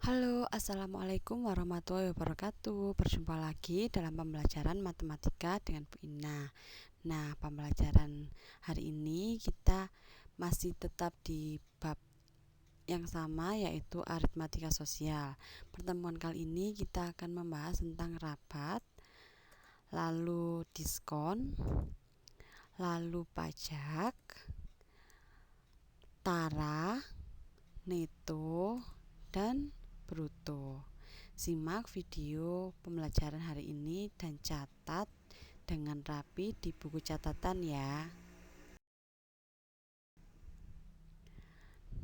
Halo, assalamualaikum warahmatullahi wabarakatuh. Berjumpa lagi dalam pembelajaran matematika dengan Bu Ina. Nah, pembelajaran hari ini kita masih tetap di bab yang sama, yaitu aritmatika sosial. Pertemuan kali ini kita akan membahas tentang rabat, lalu diskon, lalu pajak, tara, neto, dan bruto. Simak video pembelajaran hari ini dan catat dengan rapi di buku catatan ya.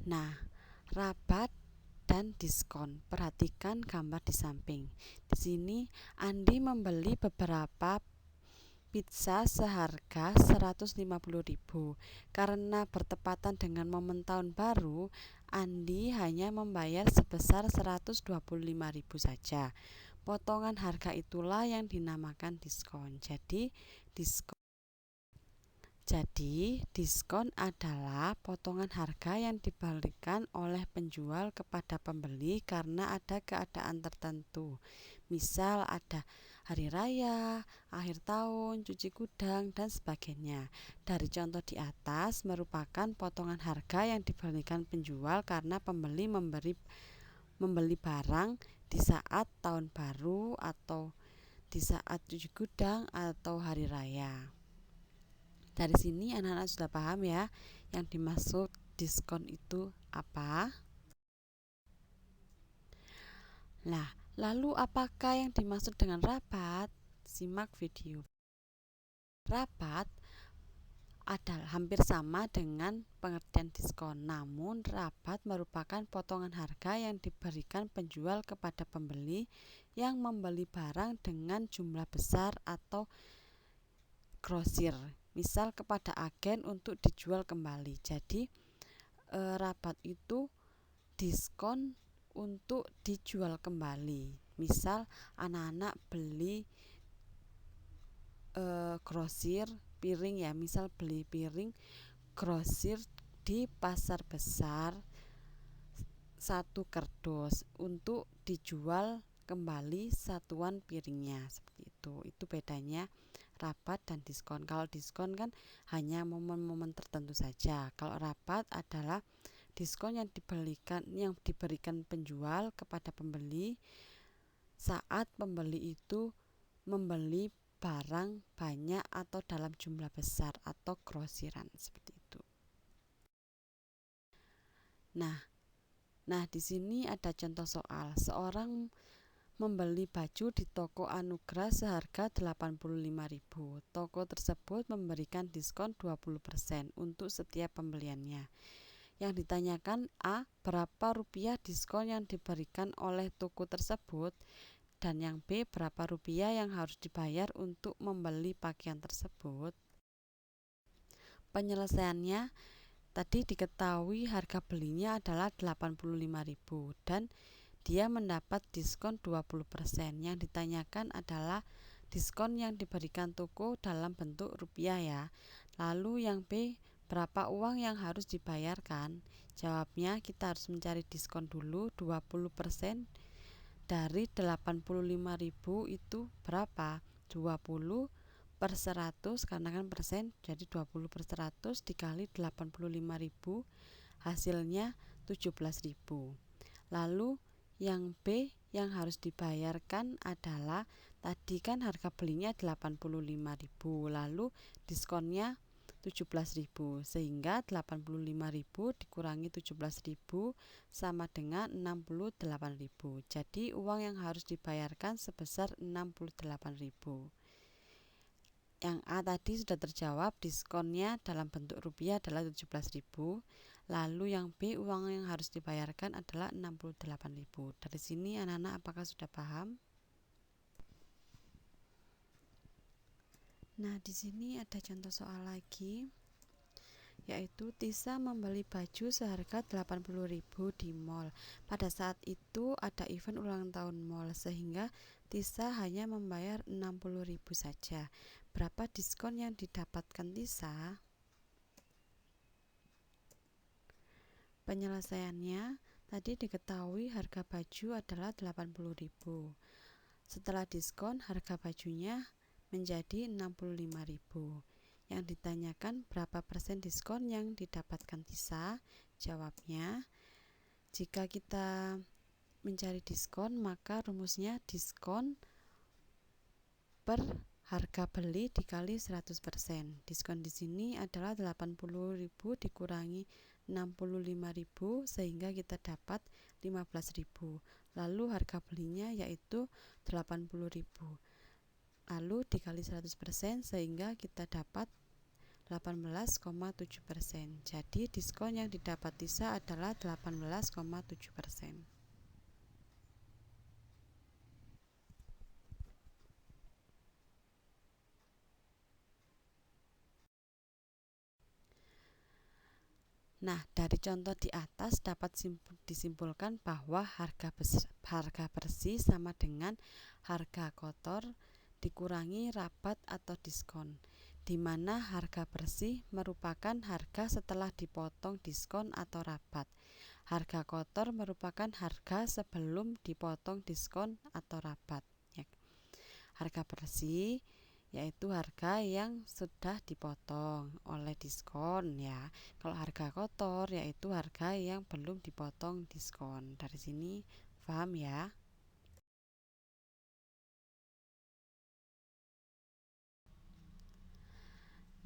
Nah, rabat dan diskon. Perhatikan gambar di samping. Di sini Andi membeli beberapa pizza seharga 150.000. Karena bertepatan dengan momen tahun baru, Andi hanya membayar sebesar 125.000 saja. Potongan harga itulah yang dinamakan diskon. Diskon adalah potongan harga yang diberikan oleh penjual kepada pembeli karena ada keadaan tertentu. Misal ada hari raya, akhir tahun, cuci gudang, dan sebagainya. Dari contoh di atas merupakan potongan harga yang diberikan penjual karena pembeli membeli barang di saat tahun baru atau di saat cuci gudang atau hari raya. Dari sini anak-anak sudah paham ya, yang dimaksud diskon itu apa? Nah, lalu apakah yang dimaksud dengan rabat? Simak video. Rabat adalah hampir sama dengan pengertian diskon, namun rabat merupakan potongan harga yang diberikan penjual kepada pembeli yang membeli barang dengan jumlah besar atau grosir, misal kepada agen untuk dijual kembali. Jadi rabat itu diskon untuk dijual kembali. Misal anak-anak beli grosir piring ya, misal beli piring grosir di pasar besar 1 kardus untuk dijual kembali satuan piringnya, seperti itu bedanya rabat dan diskon. Kalau diskon kan hanya momen-momen tertentu saja. Kalau rabat adalah diskon yang diberikan penjual kepada pembeli saat pembeli itu membeli barang banyak atau dalam jumlah besar atau grosiran, seperti itu. Nah, di sini ada contoh soal. Seorang membeli baju di toko Anugrah seharga 85.000. Toko tersebut memberikan diskon 20% untuk setiap pembeliannya. Yang ditanyakan A. Berapa rupiah diskon yang diberikan oleh toko tersebut? Dan yang B. Berapa rupiah yang harus dibayar untuk membeli pakaian tersebut? Penyelesaiannya, tadi diketahui harga belinya adalah 85.000 dan dia mendapat diskon 20%. Yang ditanyakan adalah diskon yang diberikan toko dalam bentuk rupiah ya. Lalu yang B, berapa uang yang harus dibayarkan? Jawabnya kita harus mencari diskon dulu. 20% dari 85.000 itu berapa? 20 per 100 karena kan persen, jadi 20 per 100 dikali 85.000 hasilnya 17.000. Lalu yang B yang harus dibayarkan adalah tadi kan harga belinya 85.000, lalu diskonnya 17.000, sehingga 85.000 dikurangi 17.000 sama dengan 68.000. Jadi uang yang harus dibayarkan sebesar 68.000. Yang A tadi sudah terjawab, diskonnya dalam bentuk rupiah adalah 17.000. Lalu yang B, uang yang harus dibayarkan adalah 68.000. Dari sini anak-anak apakah sudah paham? Nah, di sini ada contoh soal lagi, yaitu Tisa membeli baju seharga 80.000 di mall. Pada saat itu ada event ulang tahun mall, sehingga Tisa hanya membayar 60.000 saja. Berapa diskon yang didapatkan Tisa? Penyelesaiannya, Tadi diketahui harga baju adalah 80.000. Setelah diskon harga bajunya menjadi 65.000. Yang ditanyakan berapa persen diskon yang didapatkan Tisa? Jawabnya, jika kita mencari diskon maka rumusnya diskon per harga beli dikali 100%. Diskon di sini adalah 80.000 dikurangi 65.000 sehingga kita dapat 15.000. Lalu harga belinya yaitu 80.000. Lalu dikali 100% sehingga kita dapat 18,7%. Jadi diskon yang didapat Tisa adalah 18,7%. Nah, dari contoh di atas dapat disimpulkan bahwa harga bersih sama dengan harga kotor dikurangi rabat atau diskon, di mana harga bersih merupakan harga setelah dipotong diskon atau rabat. Harga kotor merupakan harga sebelum dipotong diskon atau rabat. Harga bersih yaitu harga yang sudah dipotong oleh diskon ya. Kalau harga kotor yaitu harga yang belum dipotong diskon. Dari sini paham ya?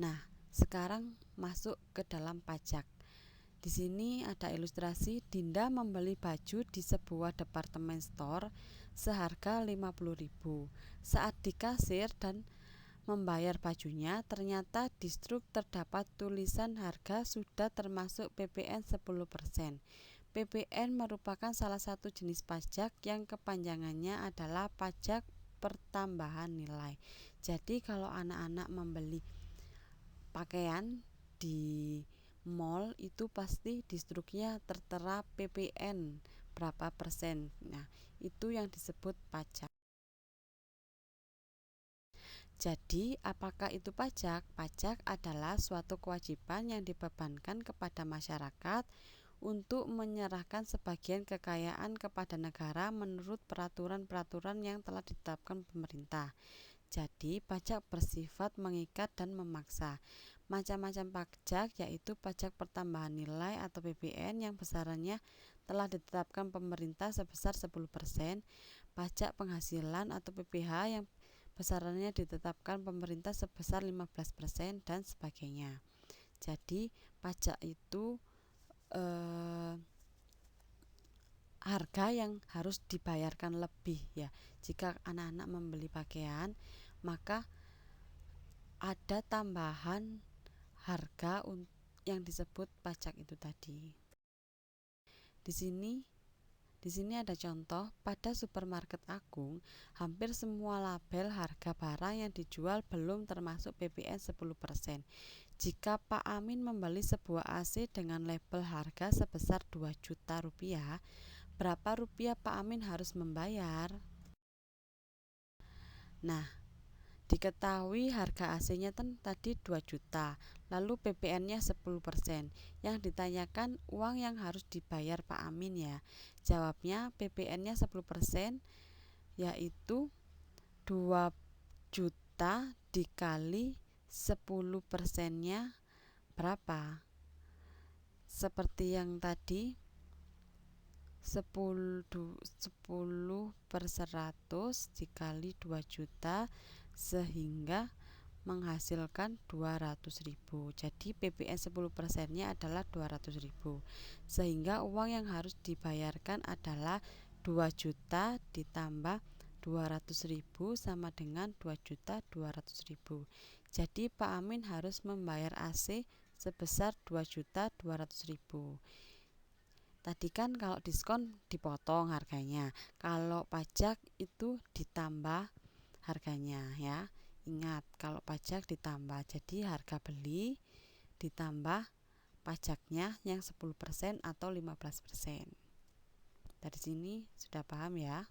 Nah, sekarang masuk ke dalam pajak. Di sini ada ilustrasi Dinda membeli baju di sebuah departemen store seharga 50.000. Saat di kasir dan membayar bajunya, ternyata di struk terdapat tulisan harga sudah termasuk PPN 10%. PPN merupakan salah satu jenis pajak yang kepanjangannya adalah pajak pertambahan nilai. Jadi kalau anak-anak membeli pakaian di mall itu pasti di struknya tertera PPN berapa persen. Nah, itu yang disebut pajak. Jadi, apakah itu pajak? Pajak adalah suatu kewajiban yang dibebankan kepada masyarakat untuk menyerahkan sebagian kekayaan kepada negara menurut peraturan-peraturan yang telah ditetapkan pemerintah. Jadi, pajak bersifat mengikat dan memaksa. Macam-macam pajak yaitu pajak pertambahan nilai atau PPN yang besarannya telah ditetapkan pemerintah sebesar 10%, pajak penghasilan atau PPh yang besarannya ditetapkan pemerintah sebesar 15% dan sebagainya. Jadi pajak itu harga yang harus dibayarkan lebih ya. Jika anak-anak membeli pakaian, maka ada tambahan harga yang disebut pajak itu tadi. Di sini ada contoh, pada supermarket Agung, hampir semua label harga barang yang dijual belum termasuk PPN 10%. Jika Pak Amin membeli sebuah AC dengan label harga sebesar 2 juta rupiah, berapa rupiah Pak Amin harus membayar? Nah, diketahui harga AC-nya tadi 2 juta, lalu PPN-nya 10%. Yang ditanyakan uang yang harus dibayar Pak Amin ya. Jawabnya PPN-nya 10% yaitu 2 juta dikali 10%-nya berapa? Seperti yang tadi 10 per 100 dikali 2 juta sehingga menghasilkan 200.000. Jadi PPN 10%-nya adalah 200.000. Sehingga uang yang harus dibayarkan adalah 2 juta ditambah 200.000 sama dengan 2.200.000. Jadi Pak Amin harus membayar AC sebesar 2.200.000. Tadi kan kalau diskon dipotong harganya, kalau pajak itu ditambah harganya ya. Ingat, kalau pajak ditambah, jadi harga beli ditambah pajaknya yang 10% atau 15%. Dari sini sudah paham ya?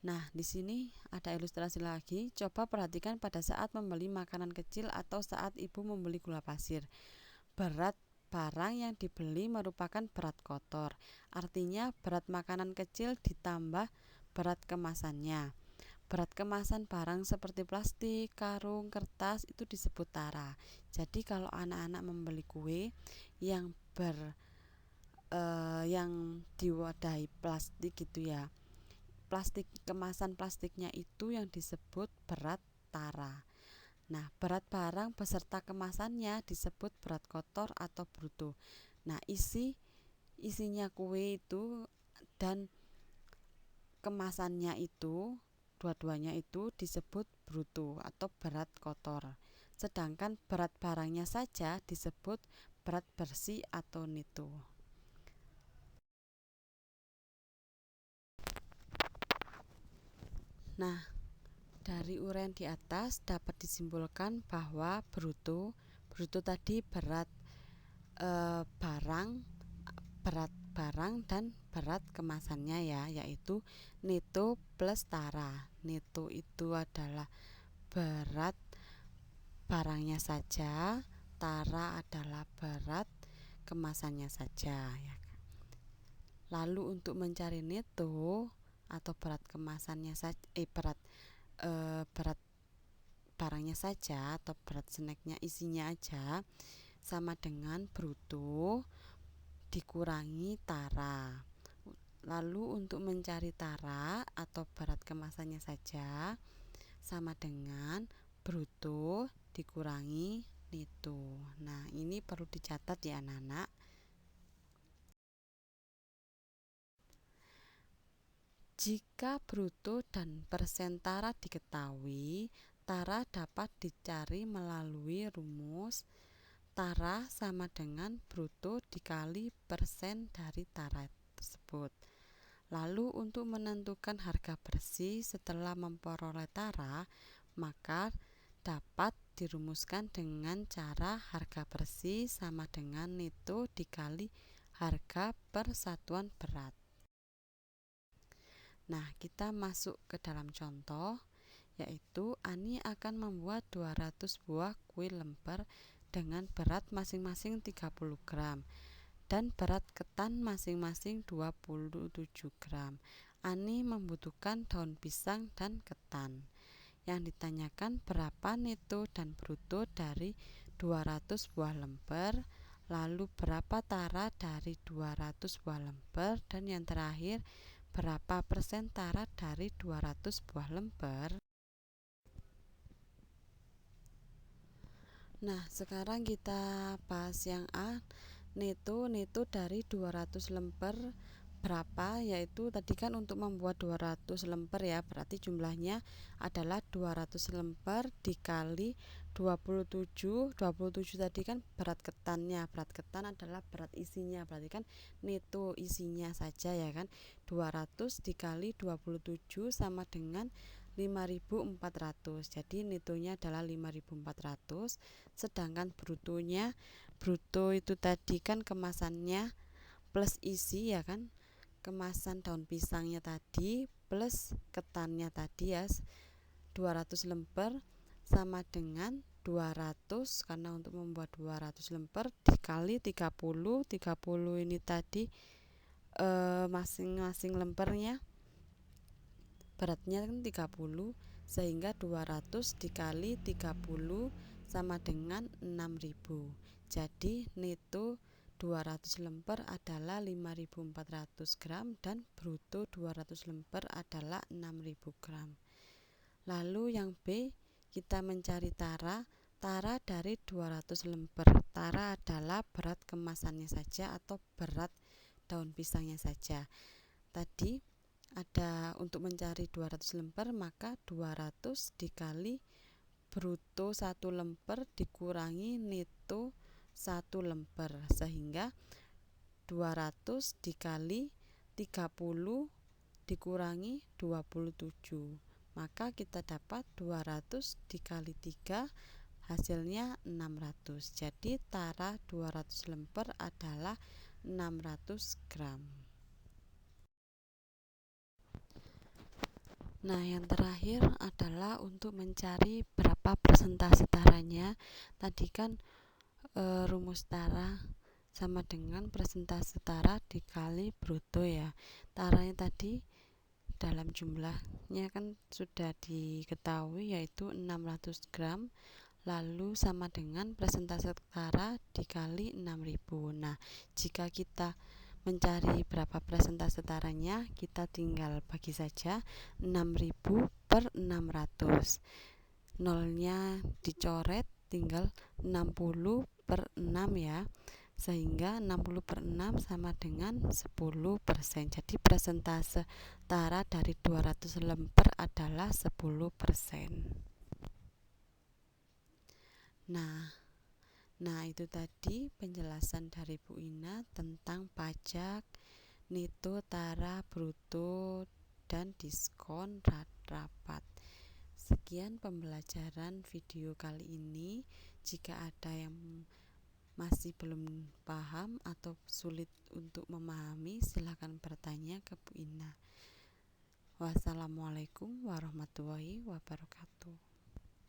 Nah, di sini ada ilustrasi lagi. Coba perhatikan pada saat membeli makanan kecil atau saat ibu membeli gula pasir. Berat barang yang dibeli merupakan berat kotor. Artinya berat makanan kecil ditambah berat kemasannya. Berat kemasan barang seperti plastik, karung, kertas itu disebut tara. Jadi kalau anak-anak membeli kue yang yang diwadahi plastik gitu ya, plastik kemasan plastiknya itu yang disebut berat tara. Nah, berat barang beserta kemasannya disebut berat kotor atau bruto. Nah, isinya kue itu dan kemasannya itu dua-duanya itu disebut bruto atau berat kotor. Sedangkan berat barangnya saja disebut berat bersih atau neto. Nah, dari uraian di atas dapat disimpulkan bahwa bruto tadi berat barang dan berat kemasannya ya, yaitu neto plus tara. Neto itu adalah berat barangnya saja, tara adalah berat kemasannya saja ya. Lalu untuk mencari neto atau berat kemasannya saja berat barangnya saja atau berat snacknya isinya aja sama dengan bruto dikurangi tara. Lalu untuk mencari tara atau berat kemasannya saja sama dengan bruto dikurangi neto. Nah, ini perlu dicatat ya anak-anak. Jika bruto dan persen tara diketahui, tara dapat dicari melalui rumus tara sama dengan bruto dikali persen dari tara tersebut. Lalu untuk menentukan harga bersih setelah memperoleh tara, maka dapat dirumuskan dengan cara harga bersih sama dengan neto dikali harga per satuan berat. Nah, kita masuk ke dalam contoh, yaitu Ani akan membuat 200 buah kue lemper dengan berat masing-masing 30 gram dan berat ketan masing-masing 27 gram. Ani membutuhkan daun pisang dan ketan. Yang ditanyakan berapa neto dan bruto dari 200 buah lemper, lalu berapa tara dari 200 buah lemper, dan yang terakhir berapa persen tara dari 200 buah lemper. Nah, sekarang kita bahas yang A. Neto dari 200 lemper berapa, yaitu tadi kan untuk membuat 200 lemper ya, berarti jumlahnya adalah 200 lemper dikali 27 tadi kan berat ketannya, berat ketan adalah berat isinya, berarti kan neto isinya saja ya kan, 200 dikali 27 sama dengan 5.400, jadi netonya adalah 5.400, sedangkan bruto itu tadi kan kemasannya plus isi ya kan, kemasan daun pisangnya tadi plus ketannya tadi ya, 200 lemper sama dengan 200, karena untuk membuat 200 lemper dikali 30 ini tadi masing-masing lempernya beratnya kan 30, sehingga 200 dikali 30 sama dengan 6.000. Jadi neto 200 lemper adalah 5.400 gram dan bruto 200 lemper adalah 6.000 gram. Lalu yang B, kita mencari tara dari 200 lemper. Tara adalah berat kemasannya saja atau berat daun pisangnya saja. Tadi ada untuk mencari 200 lemper, maka 200 dikali bruto 1 lemper dikurangi neto 1 lemper, sehingga 200 dikali 30 dikurangi 27, maka kita dapat 200 dikali 3 hasilnya 600. Jadi tara 200 lemper adalah 600 gram. Nah, yang terakhir adalah untuk mencari berapa persentase taranya. Tadi kan rumus tara sama dengan persentase tara dikali bruto ya. Taranya tadi dalam jumlahnya kan sudah diketahui yaitu 600 gram, lalu sama dengan persentase tara dikali 6000. Nah, jika kita mencari berapa persentase taranya, kita tinggal bagi saja 6000 per 600. Nolnya dicoret, tinggal 60 per 6 ya, sehingga 60 per 6 sama dengan 10%. Jadi persentase tara dari 200 lembar adalah 10%. Nah, itu tadi penjelasan dari Bu Ina tentang pajak, neto, tara, bruto, dan diskon rapat. Sekian pembelajaran video kali ini. Jika ada yang masih belum paham atau sulit untuk memahami, silakan bertanya ke Bu Ina. Wassalamualaikum warahmatullahi wabarakatuh.